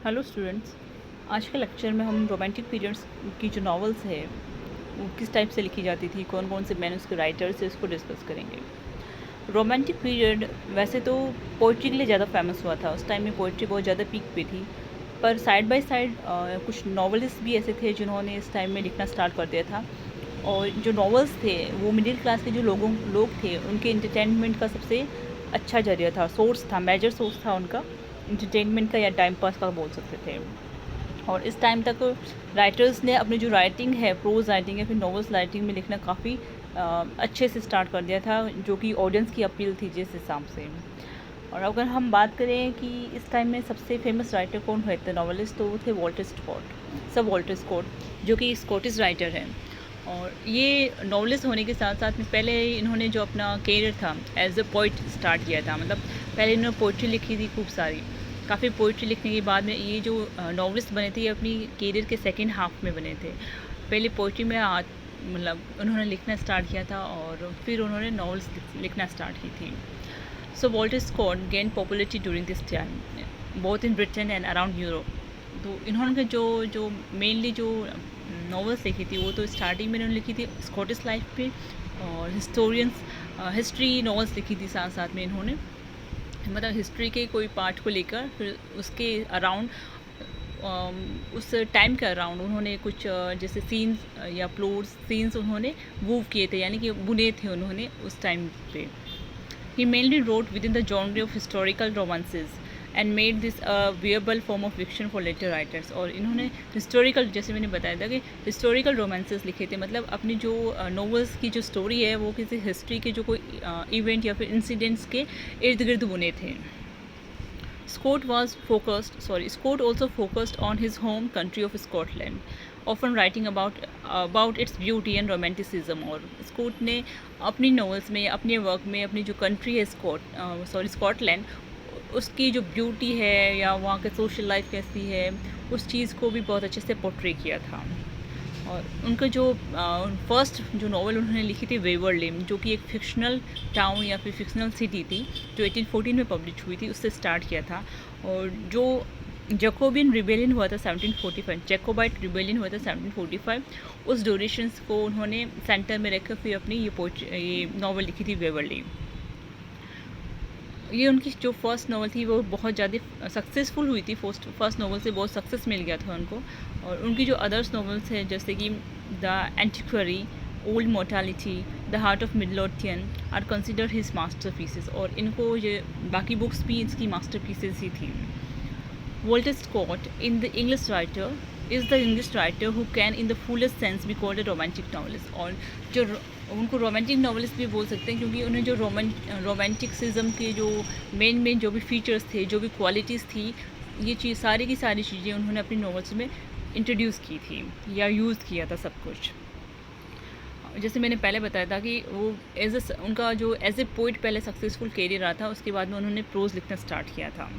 Hello students. आज के lecture में हम रोमांटिक पीरियड्स की जो नॉवेल्स है वो किस टाइप से लिखी जाती थी, कौन कौन से मैंने उसके राइटर्स है, इसको डिस्कस करेंगे। रोमांटिक पीरियड वैसे तो पोइट्री के लिए ज़्यादा फेमस हुआ था। उस टाइम में पोइट्री बहुत ज़्यादा पीक पे थी, पर साइड बाय साइड कुछ नॉवलिस्ट भी ऐसे थे जिन्होंने इस टाइम में लिखना स्टार्ट कर दिया था। और जो नॉवेल्स थे वो मिडिल क्लास के जो लोग थे उनके इंटरटेनमेंट का सबसे अच्छा जरिया था, सोर्स था, मेजर सोर्स था उनका इंटरटेनमेंट का या टाइम पास का बोल सकते थे। और इस टाइम तक राइटर्स ने अपनी जो राइटिंग है, प्रोज राइटिंग या फिर नॉवेल्स राइटिंग में लिखना काफ़ी अच्छे से स्टार्ट कर दिया था, जो कि ऑडियंस की अपील थी जिस हिसाब से। और अगर हम बात करें कि इस टाइम में सबसे फेमस राइटर कौन हुए थे नॉवेलिस्ट, तो वो थे वॉल्टर स्कॉट, सब वॉल्टर स्कॉट, जो कि स्कॉटिश राइटर हैं। और ये नॉवलिस्ट होने के साथ साथ में पहले इन्होंने जो अपना कैरियर था एज अ पोइट स्टार्ट किया था। मतलब पहले इन्होंने पोइट्री लिखी थी खूब सारी, काफ़ी पोइट्री लिखने के बाद में ये जो नॉवलिस्ट बने थे ये अपनी कैरियर के सेकेंड हाफ में बने थे। पहले पोइट्री में मतलब उन्होंने लिखना स्टार्ट किया था और फिर उन्होंने नॉवेल्स लिखना स्टार्ट की थी। So Walter Scott gain popularity during this time both in Britain and around Europe. तो इन्होंने जो जो मेनली जो नॉवेल्स लिखी थी वो तो स्टार्टिंग में इन्होंने लिखी थी स्कॉटिश लाइफ पे, और हिस्ट्री नॉवेल्स लिखी थी साथ साथ में इन्होंने। मतलब हिस्ट्री के कोई पार्ट को लेकर फिर उसके अराउंड उस टाइम के अराउंड उन्होंने कुछ जैसे सीन्स या प्लॉट सीन्स उन्होंने वूव किए थे, यानी कि बुने थे उन्होंने उस टाइम पे। He mainly wrote within the genre of historical romances and made this viable form of fiction for later writers. और इन्होंने हिस्टोरिकल, जैसे मैंने बताया था कि हिस्टोरिकल रोमांसेस लिखे थे, मतलब अपनी जो नॉवेल्स की जो स्टोरी है वो किसी हिस्ट्री के जो कोई इवेंट या फिर इंसिडेंट्स के इर्द गिर्द बुने थे। Scott also focused on his home country of Scotland, often writing about its beauty and romanticism। और स्कॉट ने अपनी नॉवेल्स में, अपने वर्क में अपनी जो कंट्री है स्कॉटलैंड, उसकी जो ब्यूटी है या वहाँ के सोशल लाइफ कैसी है उस चीज़ को भी बहुत अच्छे से पोर्ट्रे किया था। और उनका जो फर्स्ट जो नॉवल उन्होंने लिखी थी वेवरली, जो कि एक फिक्शनल टाउन या फिर फिक्शनल सिटी थी जो 1814 में पब्लिश हुई थी, उससे स्टार्ट किया था। और जो जैकोबियन रिबेलियन हुआ था 1745, जैकोबाइट रिबेलियन हुआ था 1745, उस ड्यूरेशंस को उन्होंने सेंटर में रखकर फिर अपनी ये नॉवल लिखी थी वेवरली। ये उनकी जो फर्स्ट नॉवल थी वो बहुत ज़्यादा सक्सेसफुल हुई थी। फर्स्ट नॉवल से बहुत सक्सेस मिल गया था उनको। और उनकी जो अदर्स नॉवेल्स हैं जैसे कि the Antiquary, Old Mortality, the Heart of Midlothian are considered his masterpieces. और इनको ये बाकी बुक्स भी इसकी मास्टर पीसेस ही थी। Walter Scott in the English writer is the English writer who can in the fullest sense be called a romantic novelist. और जो उनको रोमांटिक नॉवलिस्ट भी बोल सकते हैं, क्योंकि उन्हें जो रोमांटिसिज्म के जो मेन जो भी फीचर्स थे, जो भी क्वालिटीज़ थी, ये चीज़ सारी की सारी चीज़ें उन्होंने अपनी नॉवेल्स में इंट्रोड्यूस की थी या यूज़ किया था सब कुछ। जैसे मैंने पहले बताया था कि वो उनका जो एज ए पोइट पहले सक्सेसफुल कैरियर रहा था, उसके बाद में उन्होंने प्रोज लिखना स्टार्ट किया था।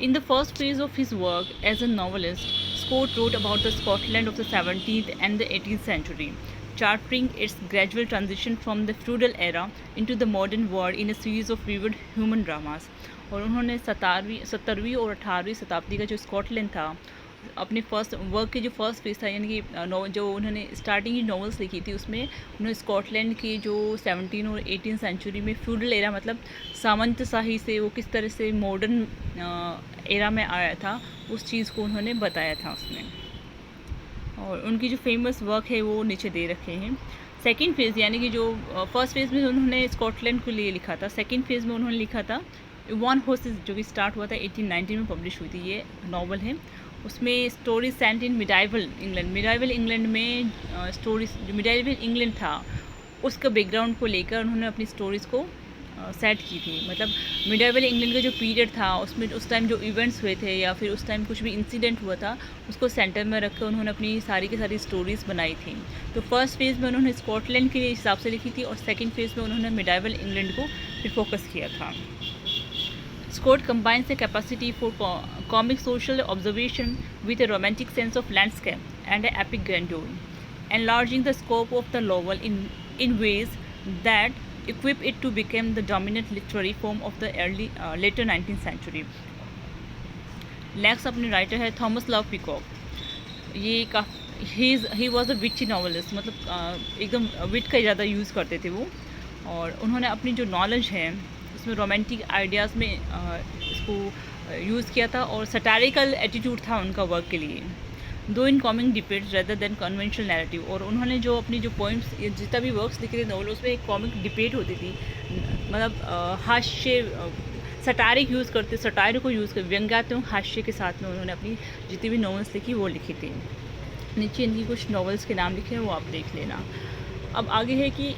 In the first phase of his work as a novelist, Scott wrote about the Scotland of the 17th and the 18th century, charting its gradual transition from the feudal era into the modern world in a series of vivid human dramas। और उन्होंने 17वीं और 18वीं शताब्दी का जो Scotland था, अपने first work के जो फर्स्ट फेज था, यानी कि जो उन्होंने स्टार्टिंग की नॉवेल्स लिखी थी उसमें उन्होंने स्कॉटलैंड की जो 17 और 18 सेंचुरी में फ्यूडल एरा, मतलब सामंतशाही से वो किस तरह से मॉडर्न एरा में आया था, उस चीज़ को उन्होंने बताया था उसमें। और उनकी जो फेमस वर्क है वो नीचे दे रखे हैं। सेकेंड फेज़, यानी कि जो फर्स्ट फेज़ में उन्होंने स्कॉटलैंड के लिए लिखा था, सेकेंड फेज़ में उन्होंने लिखा था वन हॉर्सेस, जो कि स्टार्ट हुआ था 1819 में पब्लिश हुई थी, ये नॉवल है। उसमें स्टोरी सेंट इन मिडाइवल इंग्लैंड में स्टोरीज, जो मिडाइवल इंग्लैंड था उसका बैकग्राउंड को लेकर उन्होंने अपनी स्टोरीज़ को सेट की थी। मतलब मिडाइवल इंग्लैंड का जो पीरियड था उसमें उस टाइम जो इवेंट्स हुए थे या फिर उस टाइम कुछ भी इंसिडेंट हुआ था उसको सेंटर में रखकर उन्होंने अपनी सारी की सारी स्टोरीज़ बनाई थी। तो फर्स्ट फेज़ में उन्होंने स्कॉटलैंड के हिसाब से लिखी थी और सेकेंड फेज़ में उन्होंने मिडाइवल इंग्लैंड को फिर फोकस किया था। Scott combines a capacity for comic social observation with a romantic sense of landscape and an epic grandeur, enlarging the scope of the novel in ways that equip it to become the dominant literary form of the later 19th century। Next अपने writer है Thomas love peacock. ये he was a witty novelist, मतलब एकदम विट का ज़्यादा use करते थे वो। और उन्होंने अपनी जो नॉलेज है उसमें रोमांटिक आइडियाज़ में इसको यूज़ किया था, और सटारिकल एटीट्यूड था उनका वर्क के लिए, दो in comic debates rather than conventional narrative. और उन्होंने जो अपनी जो पोइम्स, जितना भी वर्क्स लिखे थे नॉवल, उसमें एक कॉमिक डिबेट होती थी, मतलब हास्य, सटारिक यूज़ करते, सटायर को यूज़ कर व्यंग्यात्मक हास्य के साथ में उन्होंने अपनी जितनी भी नॉवेल्स लिखी वो लिखी थी। नीचे इनकी कुछ नॉवेल्स के नाम लिखे हैं, वो आप देख लेना। अब आगे है कि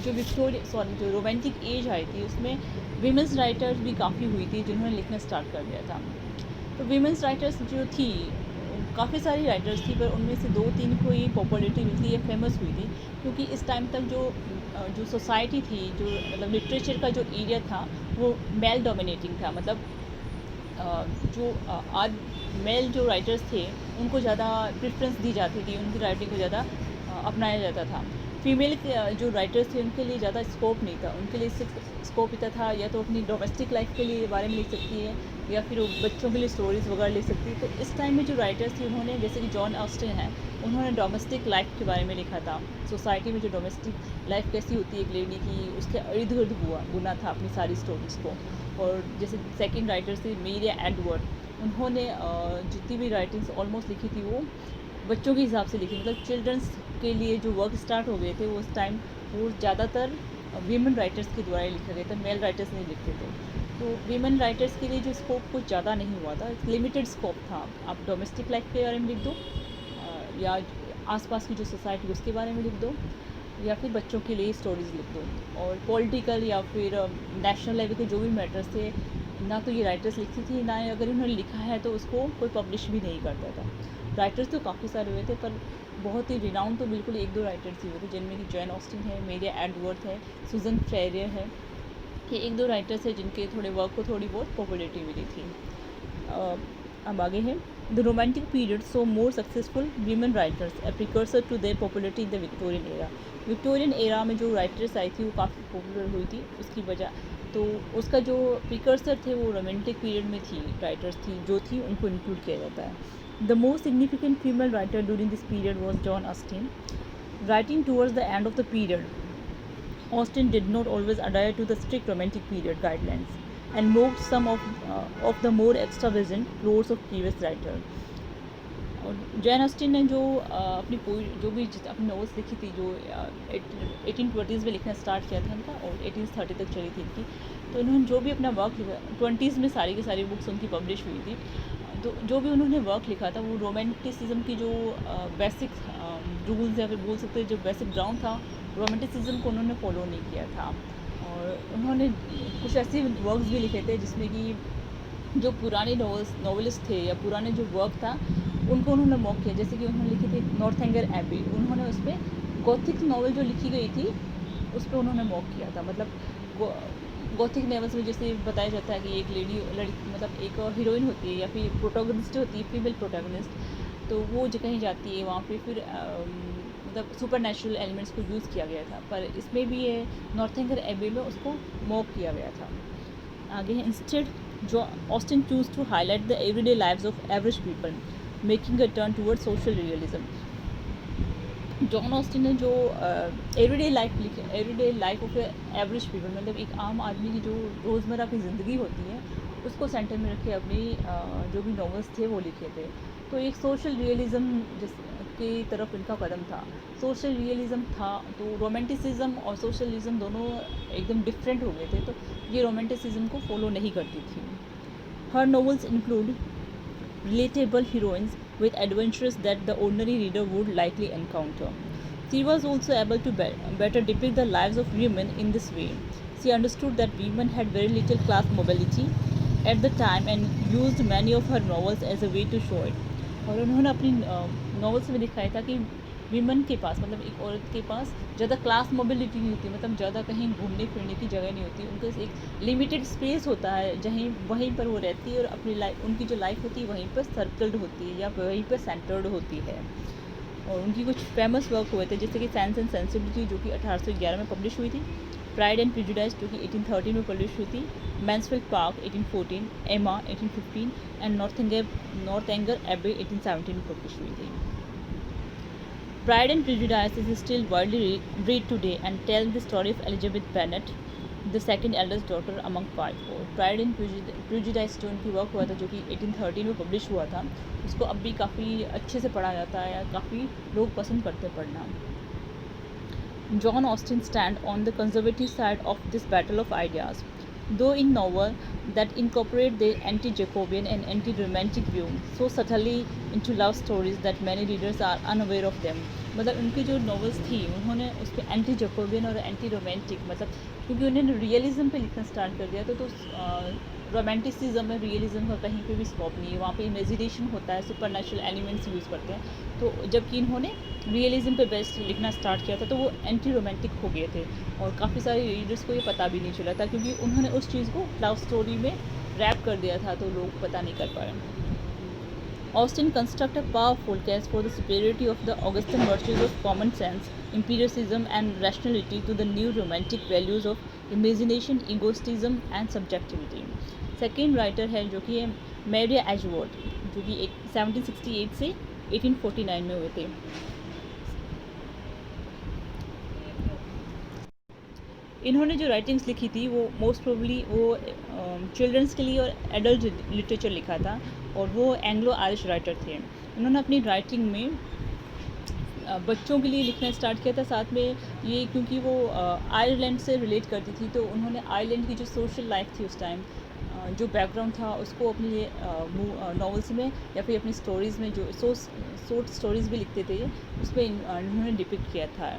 जो रोमांटिक एज आई थी उसमें वीमेंस राइटर्स भी काफ़ी हुई थी जिन्होंने लिखना स्टार्ट कर दिया था। तो वीमेंस राइटर्स जो थी, काफ़ी सारी राइटर्स थी, पर उनमें से 2-3 को ही पॉपुलरिटी मिलती है, फेमस हुई थी, क्योंकि इस टाइम तक जो सोसाइटी थी, जो मतलब लिटरेचर का जो एरिया था वो मेल डोमिनेटिंग था। मतलब आज मेल जो राइटर्स थे उनको ज़्यादा प्रेफरेंस दी जाती थी, उनकी राइटिंग को ज़्यादा अपनाया जाता था। फीमेल जो राइटर्स थे उनके लिए ज़्यादा स्कोप नहीं था, उनके लिए सिर्फ स्कोप इतना था या तो अपनी डोमेस्टिक लाइफ के लिए बारे में लिख सकती है, या फिर वो बच्चों के लिए स्टोरीज़ वगैरह लिख सकती है। तो इस टाइम में जो राइटर्स थी उन्होंने, जैसे कि जॉन ऑस्टिन है, उन्होंने डोमेस्टिक लाइफ के बारे में लिखा था, सोसाइटी में जो डोमेस्टिक लाइफ कैसी होती है एक लेडी की, उसके इर्द गिर्द बुना था अपनी सारी स्टोरीज़ को। और जैसे सेकंड राइटर्स थी मेरिया एडवर्ड, उन्होंने जितनी भी राइटिंग्स ऑलमोस्ट लिखी थी वो बच्चों के हिसाब से लिखी, मतलब चिल्ड्रंस के लिए जो वर्क स्टार्ट हो गए थे वो उस टाइम वो ज़्यादातर वीमेन राइटर्स के द्वारा लिखा गया था, मेल राइटर्स नहीं लिखते थे। तो वीमेन राइटर्स के लिए जो स्कोप कुछ ज़्यादा नहीं हुआ था, लिमिटेड स्कोप था। आप डोमेस्टिक लाइफ के बारे में लिख दो, या आसपास की जो सोसाइटी उसके बारे में लिख दो, या फिर बच्चों के लिए स्टोरीज़ लिख दो। और पॉलिटिकल या फिर नेशनल लेवल के जो भी मैटर्स थे, ना तो ये राइटर्स लिखती थी, ना अगर उन्होंने लिखा है तो उसको कोई पब्लिश भी नहीं करता था। राइटर्स तो काफ़ी सारे हुए थे, पर बहुत ही रिनाउंड तो बिल्कुल 1-2 राइटर्स ही हुए थे, जिनमें कि जॉन ऑस्टिन है, मेरिया एडवर्थ है, सुजन फ्रेरियर है। ये 1-2 राइटर्स हैं जिनके थोड़े वर्क को थोड़ी बहुत पॉपुलरिटी मिली थी। अब आगे है the romantic period so more successful women writers, a precursor to their popularity in the Victorian era. Victorian era में जो राइटर्स आई थी वो काफ़ी पॉपुलर हुई थी, उसकी वजह तो उसका जो प्रिकर्सर थे वो रोमांटिक पीरियड में थी, राइटर्स थी जो थी उनको इंक्लूड किया जाता है। The most significant female writer during this period was Jane Austen. Writing towards the end of the period, Austen did not always adhere to the strict romantic period guidelines and mocked some of the more extravagant plots of previous writers. और Jain Austin ने जो अपनी novels लिखी थी, जो 1820s में लिखना start किया था उनका, और 1830 तक चली थी इनकी। तो इन्होंने जो भी अपना वर्क लिखा, 20s में सारी की सारी बुक्स उनकी पब्लिश हुई थी। तो जो भी उन्होंने वर्क लिखा था वो रोमांटिसिज्म की जो बेसिक रूल्स या फिर बोल सकते हैं जो बेसिक ग्राउंड था, रोमांटिसिज्म को उन्होंने फॉलो नहीं किया था। और उन्होंने कुछ ऐसे वर्क्स भी लिखे थे जिसमें कि जो पुराने नॉवलिस्ट थे या पुराने जो वर्क था उनको उन्होंने मॉक किया। जैसे कि उन्होंने लिखी थी नॉर्थएंगर एबी, उन्होंने उस पर गॉथिक नॉवल जो लिखी गई थी उस पर उन्होंने मॉक किया था। मतलब गॉथिक नॉवेल्स में जैसे बताया जाता है कि एक लड़की मतलब एक हीरोइन होती है या फिर प्रोटोगनिस्ट होती है, फीमेल प्रोटोगनिस्ट, तो वो जो कहीं जाती है वहाँ पे फिर मतलब सुपर नेचुरल एलिमेंट्स को यूज़ किया गया था। पर इसमें भी ये नॉर्थएंगर एबी में उसको मॉक किया गया था। आगे है इंस्टेड जो Austen choose to highlight the everyday lives of average people making a turn toward social realism. John Austen ने जो everyday life of average people, मतलब एक आम आदमी की जो रोज़मर्रा की ज़िंदगी होती है उसको सेंटर में रखे अपनी जो भी नॉवेल्स थे वो लिखे थे। तो एक सोशल रियलिज़म की तरफ इनका कदम था। सोशल रियलिज़म था तो रोमांटिसिज्म और सोशलिज्म दोनों एकदम डिफरेंट हो गए थे, तो ये रोमांटिसिज्म को फॉलो नहीं करती थी। Her novels include relatable heroines with adventures that the ordinary reader would likely encounter. She was also able to better depict the lives of women in this way. She understood that women had very little class mobility at the time and used many of her novels as a way to show it. और उन्होंने अपनी novels में दिखाया था कि women के पास, मतलब एक औरत के पास ज़्यादा क्लास मोबिलिटी नहीं होती, मतलब ज़्यादा कहीं घूमने फिरने की जगह नहीं होती। उनके एक लिमिटेड स्पेस होता है जहीं वहीं पर वो रहती है, और अपनी लाइफ, उनकी जो लाइफ होती है वहीं पर सर्कल्ड होती है या वहीं पर सेंटर्ड होती है। और उनकी कुछ फेमस वर्क हुए थे जैसे कि सेंस एंड सेंसिबिलिटी जो कि 1811 में पब्लिश हुई थी, प्राइड एंड प्रेजुडिस जो कि 1813 में पब्लिश हुई थी, मैंसफील्ड पार्क 1814, एमा 1815 एंड नॉर्थएंगर एबे 1817 में पब्लिश हुई थी। Pride and Prejudice is still widely read today and tells the story of Elizabeth Bennet, the second eldest daughter among five. और Pride and Prejudice जो उनकी वर्क हुआ था जो कि 1813 में पब्लिश हुआ था, उसको अब भी काफ़ी अच्छे से पढ़ा जाता है या काफ़ी लोग पसंद करते हैं पढ़ना। John Austen stand on the conservative side of this battle of ideas, though in novel that incorporate the anti-Jacobean and anti-romantic view so subtly into love stories that many readers are unaware of them। मतलब उनकी जो novels थी उन्होंने उस पर anti Jacobian और anti romantic, मतलब क्योंकि उन्होंने रियलिज्म पे लिखना स्टार्ट कर दिया तो रोमांटिसिज्म में रियलिज्म का कहीं पे भी स्कोप नहीं है, वहाँ पे इमेजिनेशन होता है, सुपर नेचुरल एलिमेंट्स यूज़ करते हैं। तो जबकि इन्होंने रियलिज्म पे बेस्ड लिखना स्टार्ट किया था तो वो एंटी रोमांटिक हो गए थे और काफ़ी सारे रीडर्स को ये पता भी नहीं चला था क्योंकि उन्होंने उस चीज़ को लव स्टोरी में रैप कर दिया था तो लोग पता नहीं कर पाए। Austen construct a powerful case for the superiority of the Augustan virtues of common sense, empiricism, and rationality to the new romantic values of imagination, egotism, and subjectivity। Second writer है जो कि है मैरिया एजवर्ड जो कि 1768 से 1849 में हुए थे। इन्होंने जो राइटिंग्स लिखी थी वो मोस्ट प्रोबली वो चिल्ड्रंस के लिए और एडल्ट लिटरेचर लिखा था और वो एंग्लो आयरिश राइटर थे। उन्होंने अपनी राइटिंग में बच्चों के लिए लिखना स्टार्ट किया था, साथ में ये क्योंकि वो आयरलैंड से रिलेट करती थी तो उन्होंने आयरलैंड की जो सोशल लाइफ थी उस टाइम, जो बैकग्राउंड था उसको अपनी नॉवेल्स में या फिर अपनी स्टोरीज़ में जो शॉर्ट स्टोरीज़ भी लिखते थे उसमें इन्होंने डिपिक्ट किया था।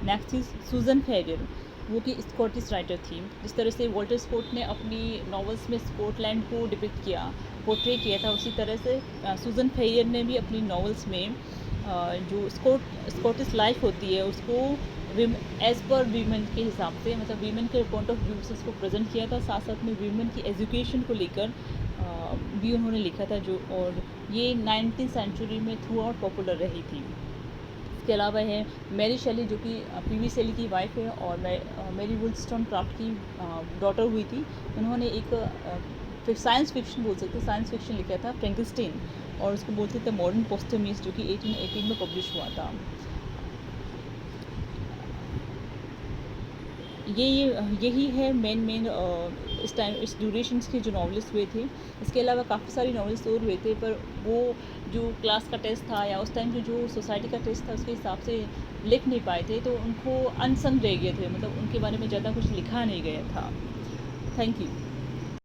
नेक्स्ट इज सूजन फेरियर, वो कि स्कॉटिश राइटर थी। जिस तरह से वॉल्टर स्कॉट ने अपनी नॉवेल्स में स्कॉटलैंड को डिपिक्ट किया, पोर्ट्रे किया था, उसी तरह से सूजन फेरियर ने भी अपनी नॉवेल्स में जो स्कॉटिश लाइफ होती है उसको एज़ पर वीमेन के हिसाब से, मतलब वीमेन के पॉइंट ऑफ व्यू से उसको प्रेजेंट किया था। साथ साथ में वीमेन की एजुकेशन को लेकर भी उन्होंने लिखा था जो, और ये 19th सेंचुरी में थ्रू आउट पॉपुलर रही थी। इसके अलावा है मैरी शेली जो कि पीवी शेली की वाइफ है और मैरी वुllstonecraft की डॉटर हुई थी। उन्होंने एक साइंस फिक्शन बोल सकते, साइंस फिक्शन लिखा था फ्रैंकेनस्टाइन, और उसको बोलते थे मॉडर्न पोस्टमीज जो कि 1818 में पब्लिश हुआ था। यही है मेन इस टाइम इस ड्यूरेशंस के जो नॉवलिस्ट हुए थे। इसके अलावा काफ़ी सारी नॉवल्स और हुए थे पर वो जो क्लास का टेस्ट था या उस टाइम जो सोसाइटी का टेस्ट था उसके हिसाब से लिख नहीं पाए थे तो उनको अनसंग रह गए थे, मतलब उनके बारे में ज़्यादा कुछ लिखा नहीं गया था। Thank you.